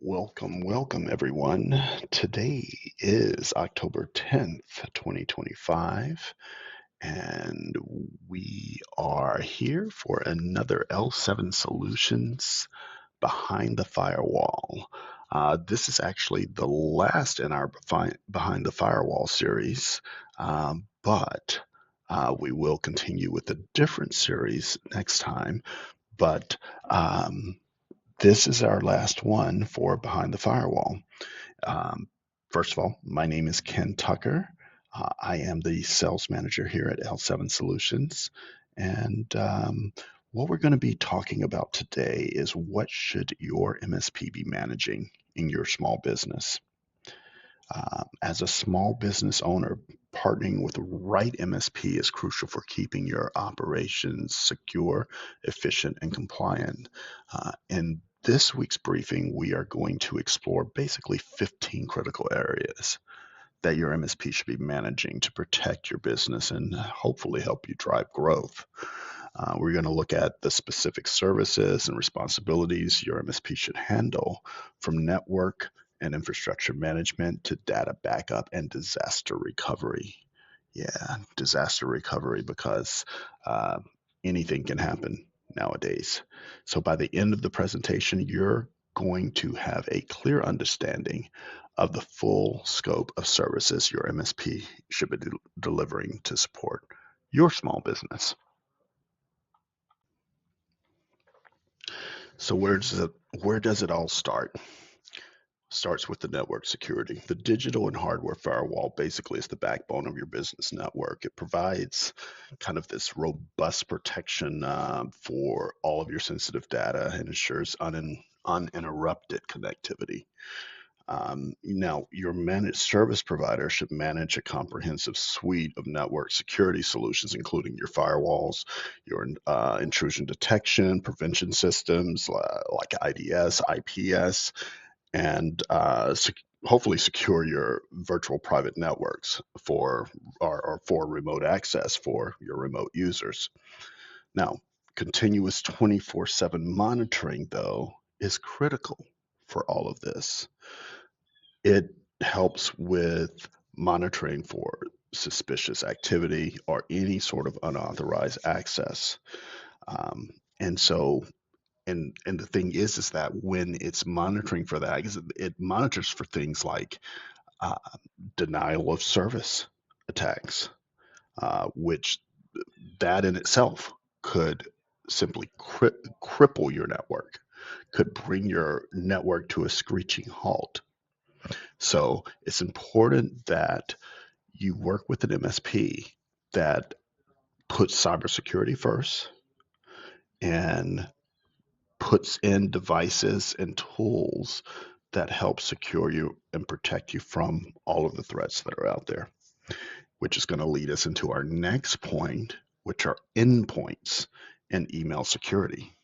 Welcome everyone. Today is October 10th, 2025, and we are here for another L7 Solutions Behind the Firewall. This is actually the last in our Behind the Firewall series, but we will continue with a different series next time. But this is our last one for Behind the Firewall. Um, First of all, my name is Ken Tucker. I am the sales manager here at L7 Solutions. And what we're going to be talking about today is what should your MSP be managing in your small business? As a small business owner, partnering with the right MSP is crucial for keeping your operations secure, efficient, and compliant. In this week's briefing, we are going to explore basically 15 critical areas that your MSP should be managing to protect your business and hopefully help you drive growth. We're going to look at the specific services and responsibilities your MSP should handle, from network and infrastructure management to data backup and disaster recovery. Yeah, disaster recovery because uh, anything can happen nowadays. So by the end of the presentation, you're going to have a clear understanding of the full scope of services your MSP should be delivering to support your small business. So where does it all start? Starts with the network security. The digital and hardware firewall basically is the backbone of your business network. It provides kind of this robust protection for all of your sensitive data and ensures uninterrupted connectivity. Now, your managed service provider should manage a comprehensive suite of network security solutions, including your firewalls, your intrusion detection, prevention systems like IDS, IPS, and hopefully secure your virtual private networks or for remote access for your remote users. Now, continuous 24/7 monitoring, though, is critical for all of this. It helps with monitoring for suspicious activity or any sort of unauthorized access. Um, and so, and the thing is that when it's monitoring for that, it monitors for things like uh, denial of service attacks, which that in itself could simply cripple your network, could bring your network to a screeching halt. So it's important that you work with an MSP that puts cybersecurity first and puts in devices and tools that help secure you and protect you from all of the threats that are out there, which is going to lead us into our next point, which are endpoints and email security.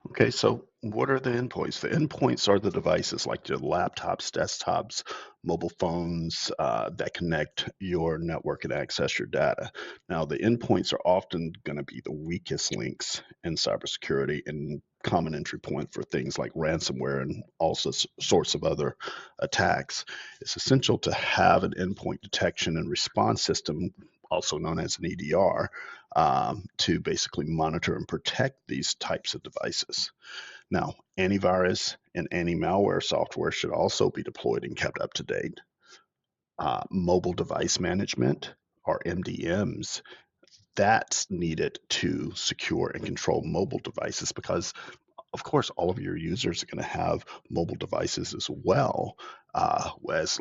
Okay, so what are the endpoints? The endpoints are the devices like your laptops, desktops, mobile phones that connect your network and access your data. Now, the endpoints are often going to be the weakest links in cybersecurity and common entry point for things like ransomware and also sorts of other attacks. It's essential to have an endpoint detection and response system, also known as an EDR, to basically monitor and protect these types of devices. Now, antivirus and anti-malware software should also be deployed and kept up to date. Mobile device management, or MDMs, that's needed to secure and control mobile devices because of course, all of your users are going to have mobile devices as well, as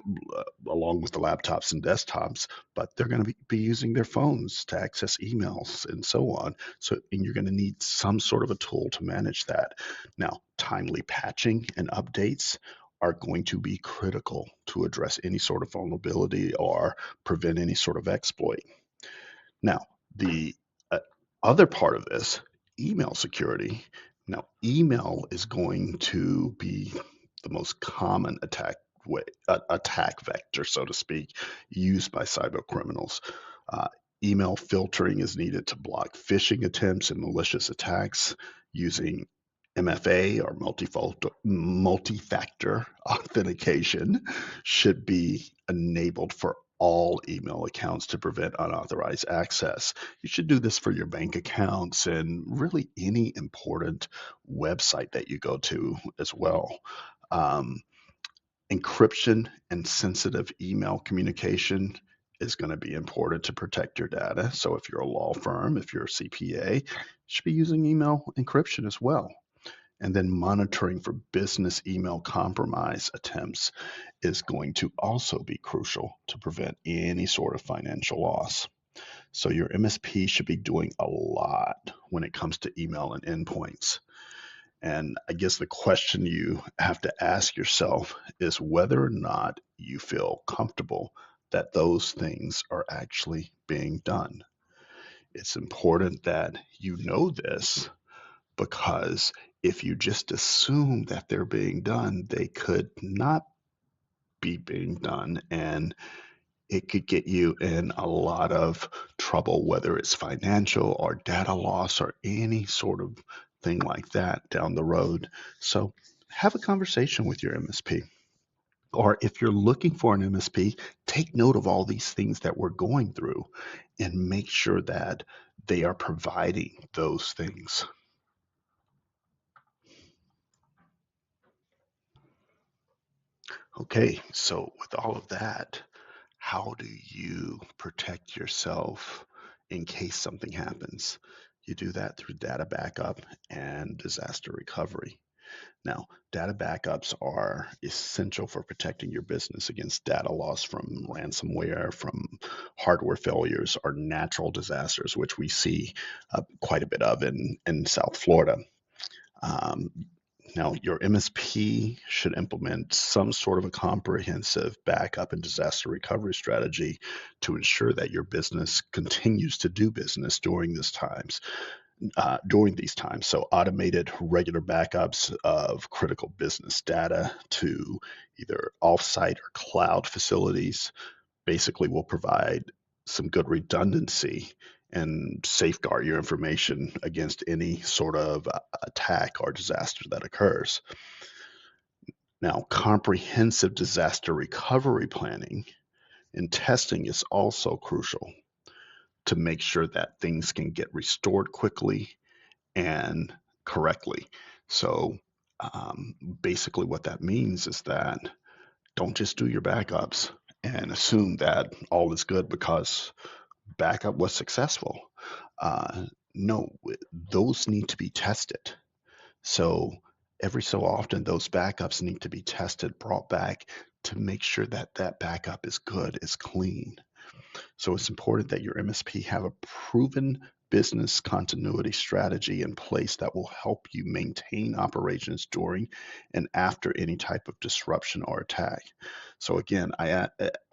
along with the laptops and desktops, but they're going to be using their phones to access emails and so on. So, and you're going to need some sort of a tool to manage that. Now, timely patching and updates are going to be critical to address any sort of vulnerability or prevent any sort of exploit. Now, the uh, other part of this, email security. Now, email is going to be the most common attack vector, so to speak, used by cyber criminals. Uh, Email filtering is needed to block phishing attempts and malicious attacks using MFA or multi-factor authentication should be enabled for all email accounts to prevent unauthorized access. You should do this for your bank accounts and really any important website that you go to as well. Um, Encryption and sensitive email communication is going to be important to protect your data. So if you're a law firm, if you're a CPA, you should be using email encryption as well. And then monitoring for business email compromise attempts is going to also be crucial to prevent any sort of financial loss. So your MSP should be doing a lot when it comes to email and endpoints. And I guess the question you have to ask yourself is whether or not you feel comfortable that those things are actually being done. It's important that you know this because if you just assume that they're being done, they could not be being done. And it could get you in a lot of trouble, whether it's financial or data loss or any sort of thing like that down the road. So have a conversation with your MSP. Or if you're looking for an MSP, take note of all these things that we're going through and make sure that they are providing those things. Okay, so with all of that, how do you protect yourself in case something happens? You do that through data backup and disaster recovery. Now, data backups are essential for protecting your business against data loss from ransomware, from hardware failures, or natural disasters, which we see quite a bit of in South Florida. Um, Now, your MSP should implement some sort of a comprehensive backup and disaster recovery strategy to ensure that your business continues to do business during these times. So, automated regular backups of critical business data to either offsite or cloud facilities basically will provide some good redundancy and safeguard your information against any sort of attack or disaster that occurs. Now, comprehensive disaster recovery planning and testing is also crucial to make sure that things can get restored quickly and correctly. So, basically, what that means is that don't just do your backups and assume that all is good because backup was successful. No, those need to be tested. So every so often, those backups need to be tested, brought back to make sure that that backup is good, is clean. So it's important that your MSP have a proven business continuity strategy in place that will help you maintain operations during and after any type of disruption or attack. So again,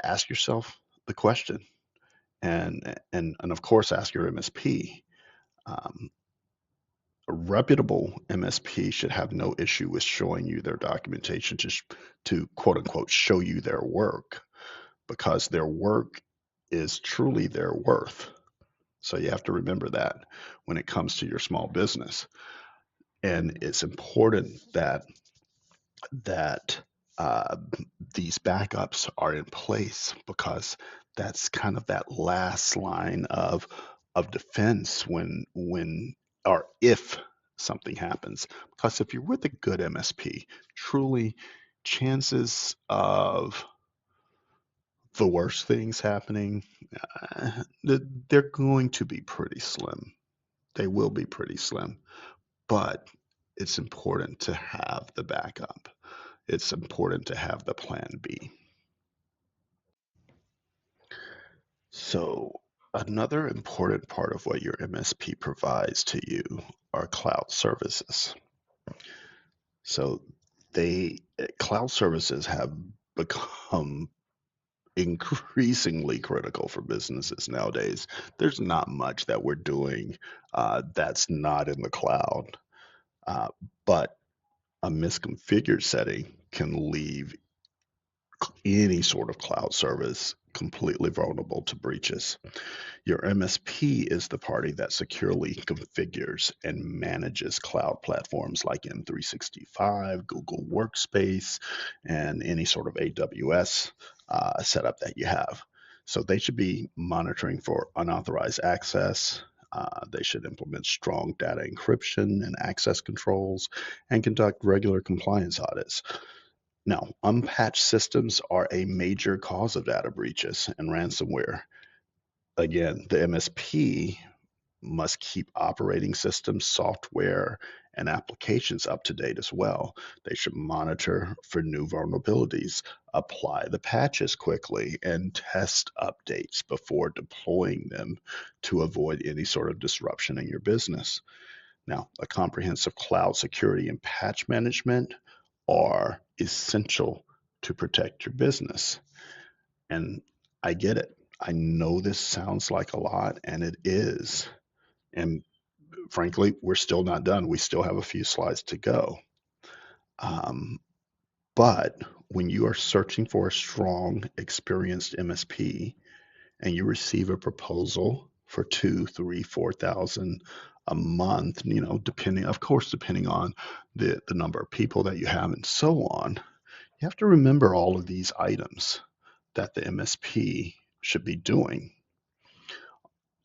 ask yourself the question, and of course ask your MSP. Um, a reputable MSP should have no issue with showing you their documentation to quote unquote show you their work because their work is truly their worth. So you have to remember that when it comes to your small business. And it's important that uh, these backups are in place because that's kind of that last line of defense when or if something happens. Because if you're with a good MSP, truly chances of the worst things happening, they're going to be pretty slim. They will be pretty slim, but it's important to have the backup. It's important to have the plan B. So, another important part of what your MSP provides to you are cloud services. So, cloud services have become increasingly critical for businesses nowadays. There's not much that we're doing that's not in the cloud, but a misconfigured setting can leave any sort of cloud service completely vulnerable to breaches. Your MSP is the party that securely configures and manages cloud platforms like M365, Google Workspace, and any sort of AWS setup that you have. So they should be monitoring for unauthorized access. They should implement strong data encryption and access controls and conduct regular compliance audits. Now, unpatched systems are a major cause of data breaches and ransomware. Again, the MSP must keep operating systems, software, and applications up to date as well. They should monitor for new vulnerabilities, apply the patches quickly, and test updates before deploying them to avoid any sort of disruption in your business. Now, a comprehensive cloud security and patch management are essential to protect your business. And I get it. I know this sounds like a lot, and it is. And frankly, we're still not done. We still have a few slides to go. Um, but when you are searching for a strong, experienced MSP and you receive a proposal for two, three, 4,000 a month, depending, of course, depending on the number of people that you have and so on, you have to remember all of these items that the MSP should be doing.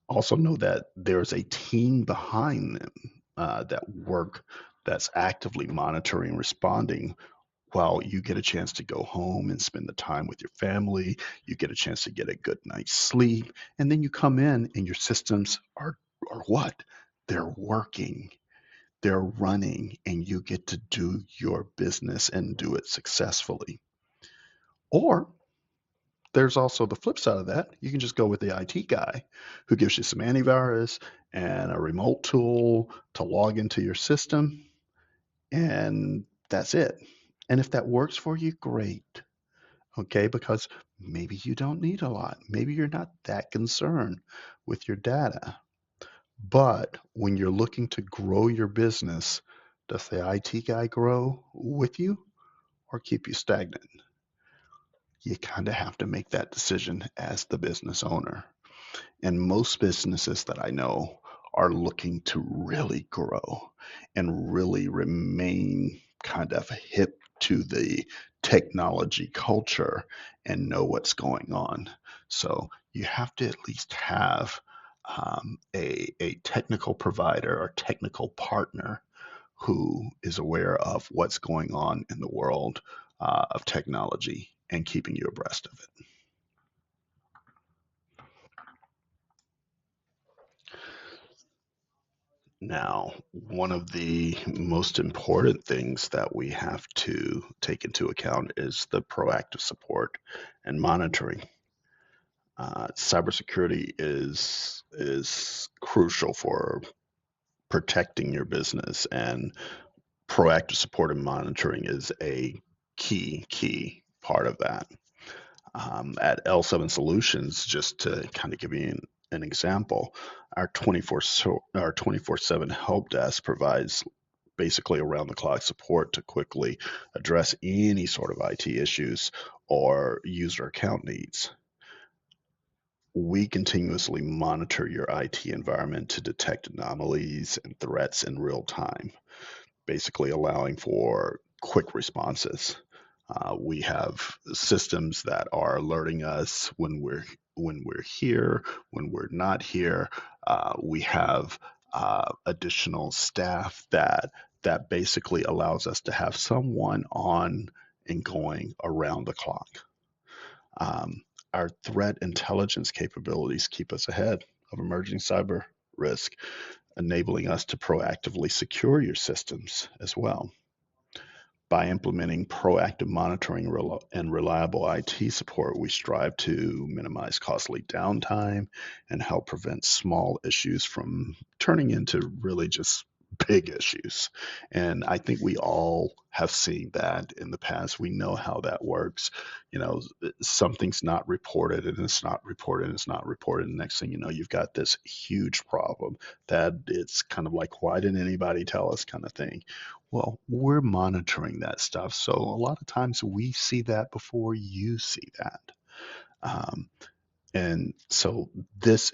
Also know that there's a team behind them that's actively monitoring, responding while you get a chance to go home and spend the time with your family. You get a chance to get a good night's sleep, and then you come in and your systems are what? They're working, they're running, and you get to do your business and do it successfully. Or there's also the flip side of that. You can just go with the IT guy who gives you some antivirus and a remote tool to log into your system, and that's it. And if that works for you, great. Okay, because maybe you don't need a lot. Maybe you're not that concerned with your data. But when you're looking to grow your business, does the IT guy grow with you or keep you stagnant? You kind of have to make that decision as the business owner. And most businesses that I know are looking to really grow and really remain kind of hip to the technology culture and know what's going on. So you have to at least have a technical provider or technical partner who is aware of what's going on in the world of technology and keeping you abreast of it. Now, one of the most important things that we have to take into account is the proactive support and monitoring. Cybersecurity is crucial for protecting your business, and proactive support and monitoring is a key part of that. At L7 Solutions, just to kind of give you an example, our 24/7 help desk provides basically around the clock support to quickly address any sort of IT issues or user account needs. We continuously monitor your IT environment to detect anomalies and threats in real time, basically allowing for quick responses. We have systems that are alerting us when we're here, when we're not here. We have additional staff that basically allows us to have someone on and going around the clock. Um, our threat intelligence capabilities keep us ahead of emerging cyber risk, enabling us to proactively secure your systems as well. By implementing proactive monitoring and reliable IT support, we strive to minimize costly downtime and help prevent small issues from turning into really just big issues. And I think we all have seen that in the past. We know how that works. Something's not reported and it's not reported and it's not reported. And next thing you know, you've got this huge problem that it's kind of like, why didn't anybody tell us kind of thing? Well, we're monitoring that stuff. So a lot of times we see that before you see that. Um, and so this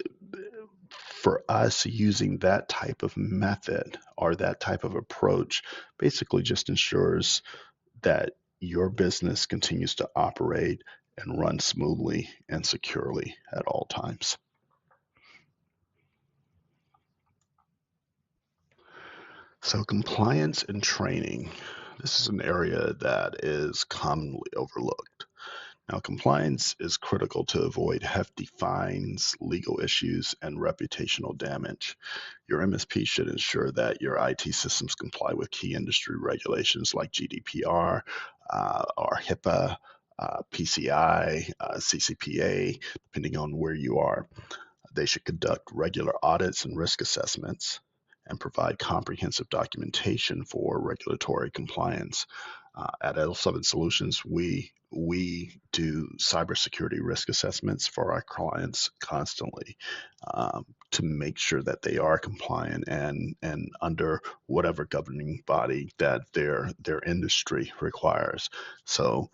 for us using that type of method or that type of approach basically just ensures that your business continues to operate and run smoothly and securely at all times. So, compliance and training. This is an area that is commonly overlooked. Now, compliance is critical to avoid hefty fines, legal issues, and reputational damage. Your MSP should ensure that your IT systems comply with key industry regulations like GDPR, or HIPAA, PCI, CCPA, depending on where you are. They should conduct regular audits and risk assessments and provide comprehensive documentation for regulatory compliance. At L7 Solutions, we do cybersecurity risk assessments for our clients constantly, to make sure that they are compliant and under whatever governing body that their industry requires. So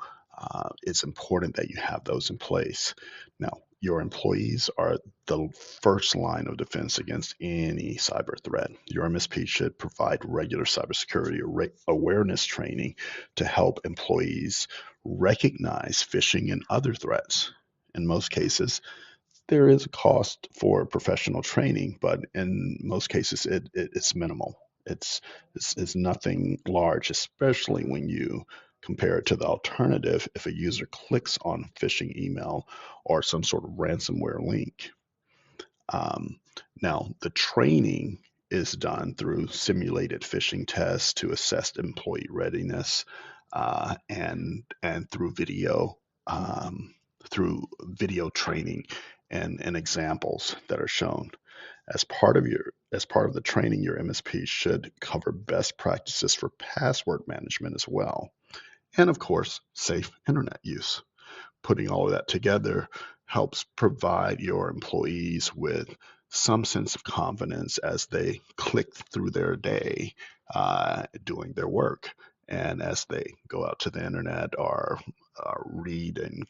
it's important that you have those in place. Now, your employees are the first line of defense against any cyber threat. Your MSP should provide regular cybersecurity awareness training to help employees recognize phishing and other threats. In most cases, there is a cost for professional training, but in most cases, it's minimal. It's nothing large, especially when you compare it to the alternative if a user clicks on a phishing email or some sort of ransomware link. Um, Now, the training is done through simulated phishing tests to assess employee readiness, and through video training and examples that are shown. As part of the training, your MSP should cover best practices for password management as well, and of course, safe internet use. Putting all of that together helps provide your employees with some sense of confidence as they click through their day, doing their work. And as they go out to the internet or read and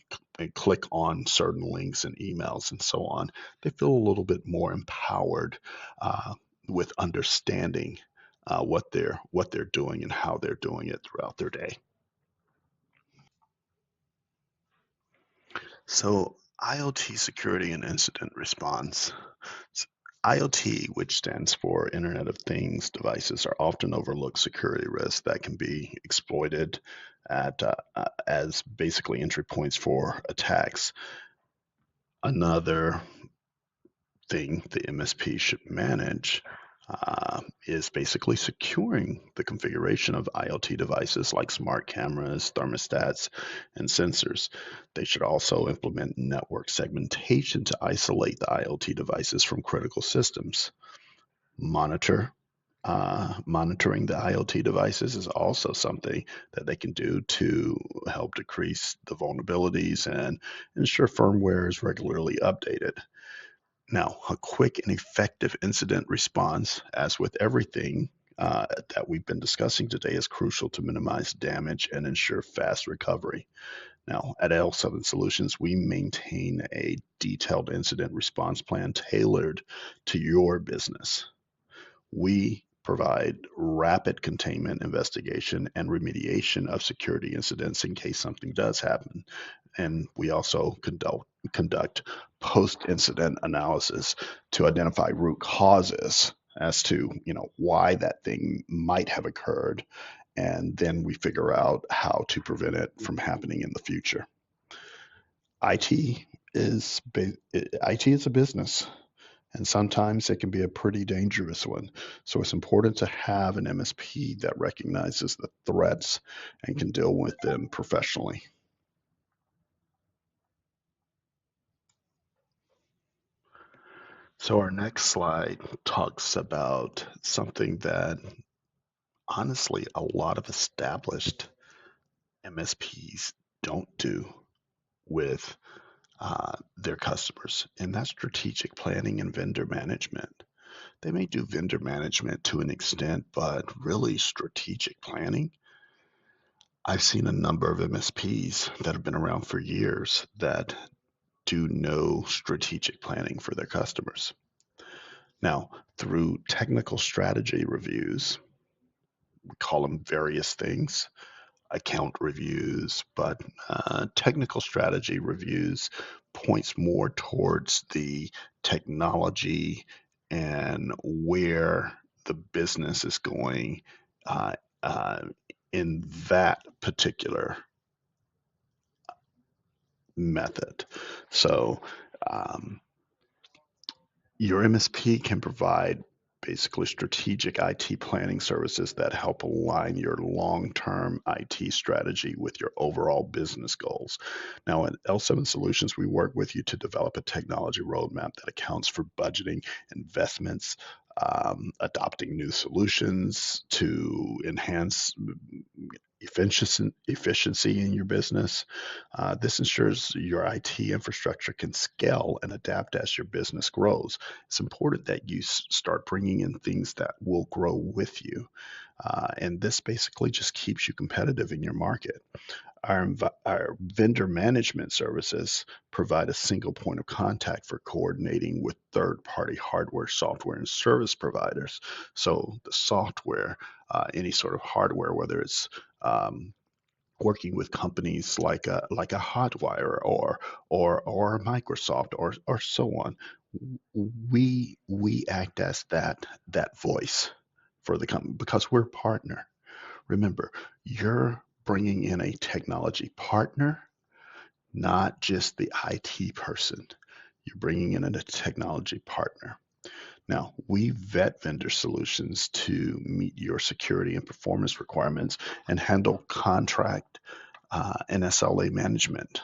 click on certain links and emails and so on, they feel a little bit more empowered, uh, with understanding what they're doing and how they're doing it throughout their day. So, IoT security and incident response. S- IoT, which stands for Internet of Things devices, are often overlooked security risks that can be exploited as basically entry points for attacks. Another thing the MSP should manage is basically securing the configuration of IoT devices like smart cameras, thermostats, and sensors. They should also implement network segmentation to isolate the IoT devices from critical systems. Monitor. Monitoring the IoT devices is also something that they can do to help decrease the vulnerabilities and ensure firmware is regularly updated. Now, a quick and effective incident response, as with everything that we've been discussing today, is crucial to minimize damage and ensure fast recovery. Now, at L7 Solutions, we maintain a detailed incident response plan tailored to your business. We provide rapid containment, investigation, and remediation of security incidents in case something does happen. And we also conduct post-incident analysis to identify root causes as to why that thing might have occurred, and then we figure out how to prevent it from happening in the future. IT IT is a business, and sometimes it can be a pretty dangerous one. So it's important to have an MSP that recognizes the threats and can deal with them professionally. So our next slide talks about something that honestly a lot of established MSPs don't do with their customers, and that's strategic planning and vendor management. They may do vendor management to an extent, but really strategic planning. I've seen a number of MSPs that have been around for years that do no strategic planning for their customers. Now, through technical strategy reviews, we call them various things, account reviews, but technical strategy reviews points more towards the technology and where the business is going uh, uh, in that particular method. So um, your MSP can provide basically strategic IT planning services that help align your long-term IT strategy with your overall business goals. Now, at L7 Solutions, we work with you to develop a technology roadmap that accounts for budgeting, investments, adopting new solutions to enhance efficiency in your business. This ensures your IT infrastructure can scale and adapt as your business grows. It's important that you start bringing in things that will grow with you. And this basically just keeps you competitive in your market. Our vendor management services provide a single point of contact for coordinating with third party hardware, software, and service providers. So, the software, any sort of hardware, whether it's working with companies like a Hotwire or Microsoft or so on. We act as that voice for the company because we're a partner. Remember, you're bringing in a technology partner, not just the IT person. You're bringing in a technology partner. Now, we vet vendor solutions to meet your security and performance requirements and handle contract and SLA management.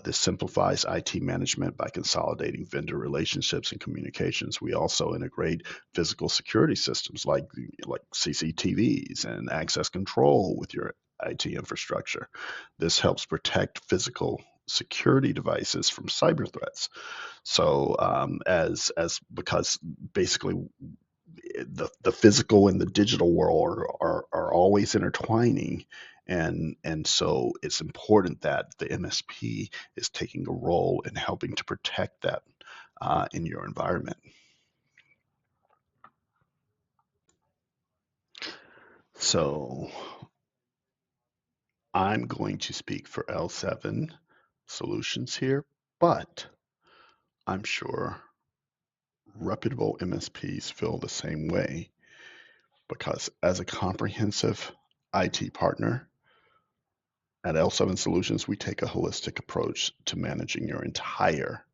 This simplifies IT management by consolidating vendor relationships and communications. We also integrate physical security systems like CCTVs and access control with your IT infrastructure. This helps protect physical security devices from cyber threats. So as because basically the physical and the digital world are always intertwining, and so it's important that the MSP is taking a role in helping to protect that in your environment. So I'm going to speak for L7 Solutions here, but I'm sure reputable MSPs feel the same way because as a comprehensive IT partner, at L7 Solutions, we take a holistic approach to managing your entire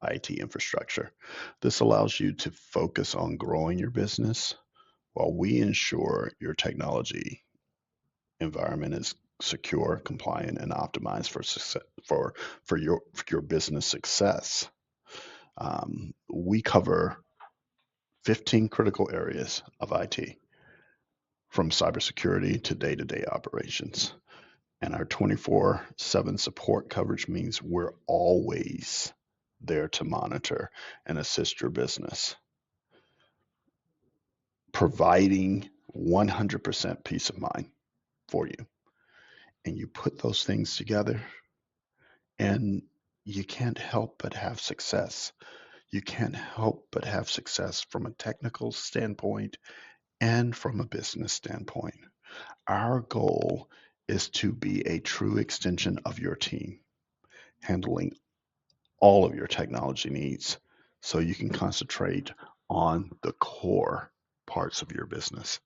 IT infrastructure. This allows you to focus on growing your business while we ensure your technology environment is secure, compliant, and optimized for success, for your business success. We cover 15 critical areas of IT, from cybersecurity to day-to-day operations. And our 24/7 support coverage means we're always there to monitor and assist your business, providing 100% peace of mind for you. And you put those things together, and you can't help but have success. You can't help but have success from a technical standpoint and from a business standpoint. Our goal is to be a true extension of your team, handling all of your technology needs so you can concentrate on the core parts of your business.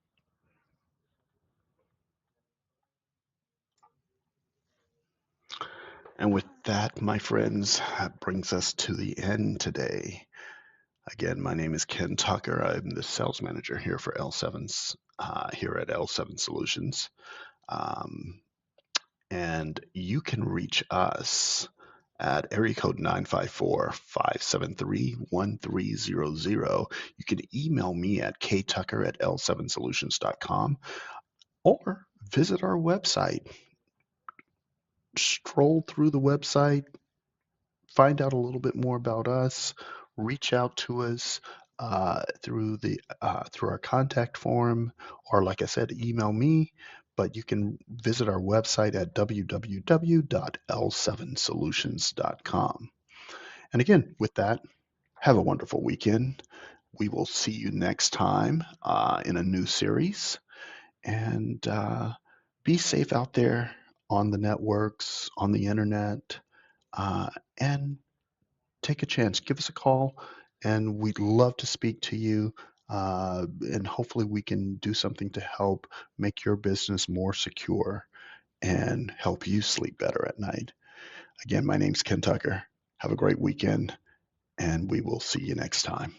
And with that, my friends, that brings us to the end today. Again, my name is Ken Tucker. I'm the sales manager here for L7's here at L7 Solutions. Um, and you can reach us at area code 954-573-1300. You can email me at ktucker@l7solutions.com or visit our website. Stroll through the website, find out a little bit more about us, reach out to us through our contact form, or like I said, email me. But you can visit our website at www.l7solutions.com. And again, with that, have a wonderful weekend. We will see you next time in a new series. And be safe out there on the networks, on the internet, uh, and take a chance. Give us a call, and we'd love to speak to you. And hopefully, we can do something to help make your business more secure and help you sleep better at night. Again, my name's Ken Tucker. Have a great weekend, and we will see you next time.